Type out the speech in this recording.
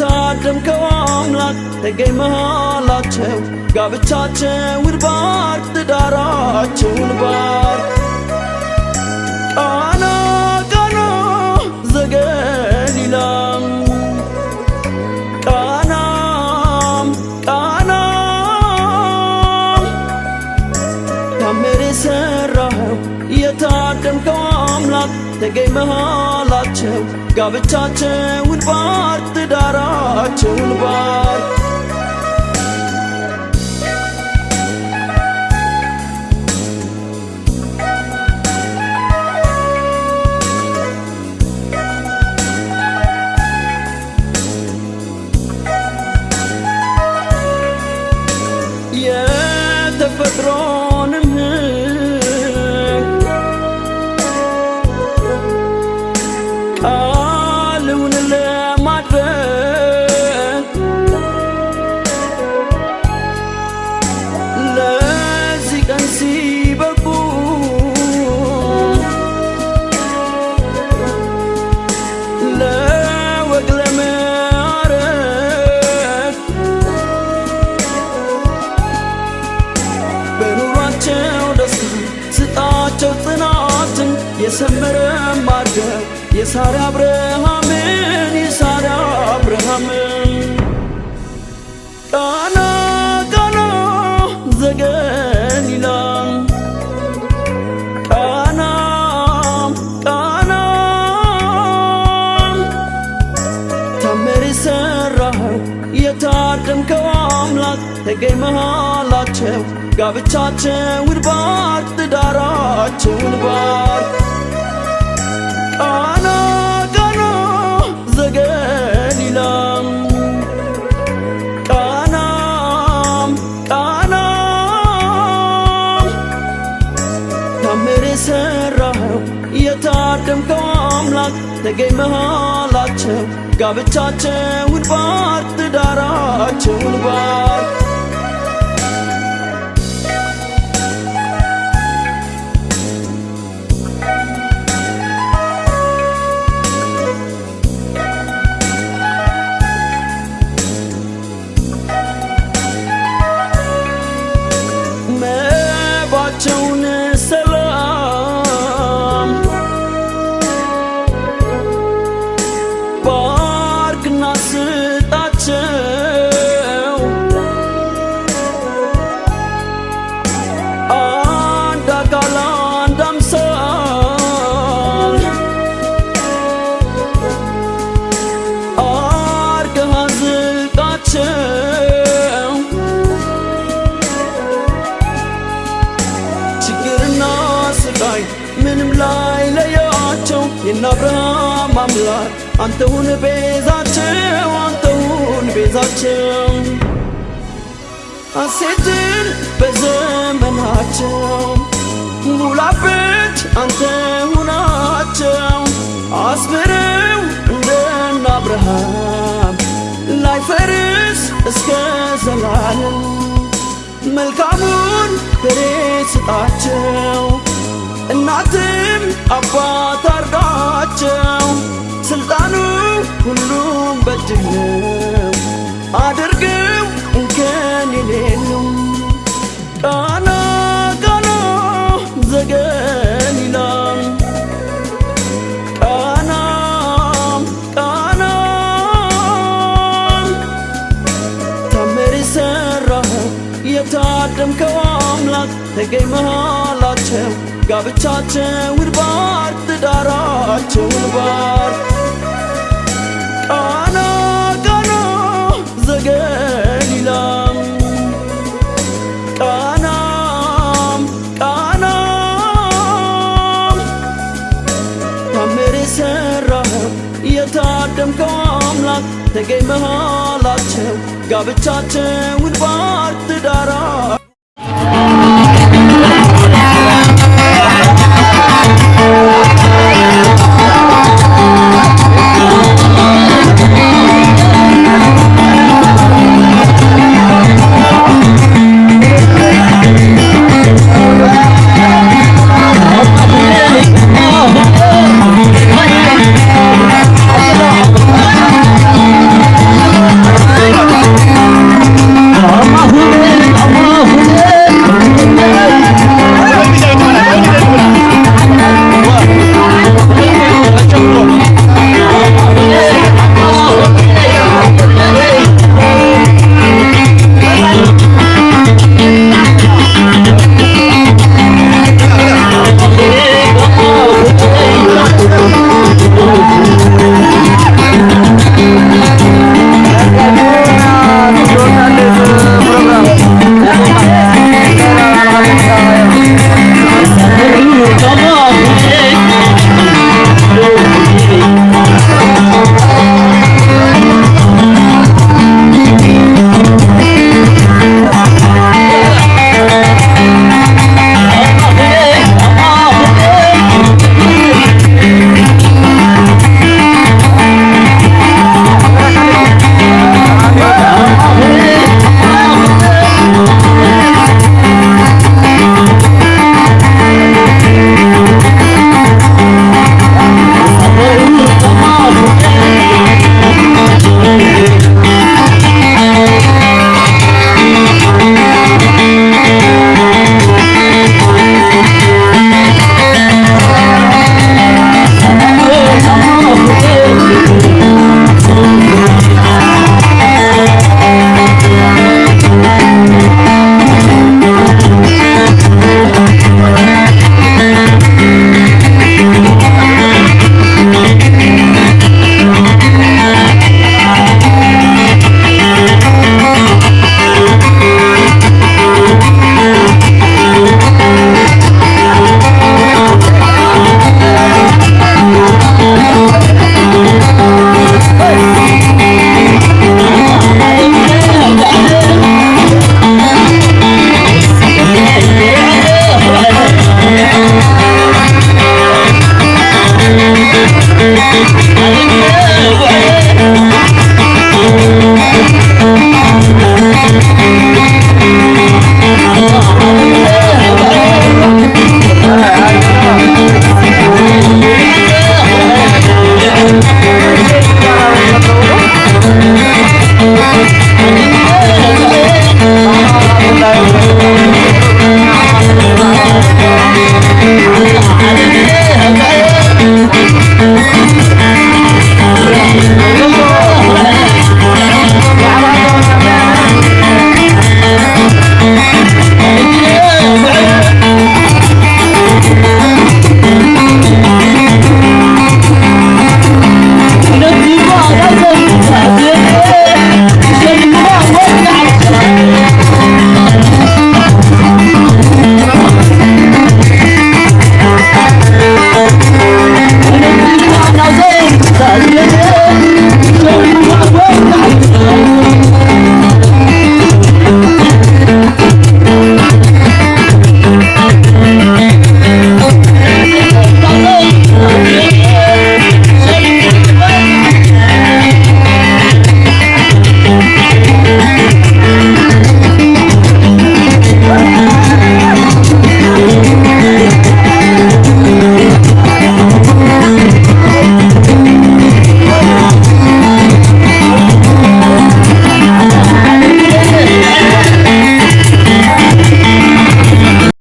የታደምከው አምላክ ተገኝ መሃላቸው ጋብቻቸውን ባርክ ትዳራቸውን ባርክ ቃና ቃና ዘገሊላ ቃናም ታምር የሠራኸው የታደምከው አምላክ ተገኝ መሃላቸው ጋብቻቸውን ባርክ ትዳራቸውን ባርክ የተፈጥሮንም ቃሉን ለማድረግ ለዚህ ቀን ሲበቁ ለወግ ለማዕረግ በኑሯቸው ደስታ ስጣቸው ጽናትን የሰመረ ማድረግ የሳራ አብርሃምን ቃና ቃና ዘገሊላ ቃናም ታምር የሠራኸው የታደምከው አምላክ ተገኝ መሃላቸው ጋብቻቸውን ባርክ ትዳራቸውን ባርክ ቃና ቃና ዘገሊላ ቃናም ታምር የሠራኸው የታደምከው አምላክ ተገኝ መሃላቸው ጋብቻቸውን ባርክ ትዳራቸውን ባርክ መባቸውን ሰላም ባርክና ስጣቸው አንድ አካል አንድ አምሳል አርገህ አዝልቃቸው ችግርና ስቃይ ምንም ላይ ለያቸው የእነ አብርሃም አምላክ አንተሁን ቤዛቸው ሐሴትን በዘመናቸው ሙላበት አንተ ሁናቸው አስምረው እንደነ አብርሃም ላይፈርስ እስከ ዘላለም መልካሙን ፍሬ ስጣቸው እናትም አባት አርጋቸው ስልጣኑ ሁሉም በእጅህ ነው አድርገው እንከን የሌለው ቃና ቃና ዘገሊላ ቃናም ታምር የሠራኸው የታደምከው አምላክ ተገኝ መሃላቸው ጋብቻቸውን ባርክ ትዳራቸውን ባርክ ቃና ቃና ዘገሊላ ቃናም ታምር የሠራኸው የታደምከው አምላክ ተገኝ መሃላቸው ጋብቻቸውን ባርክ ትዳራ ላይ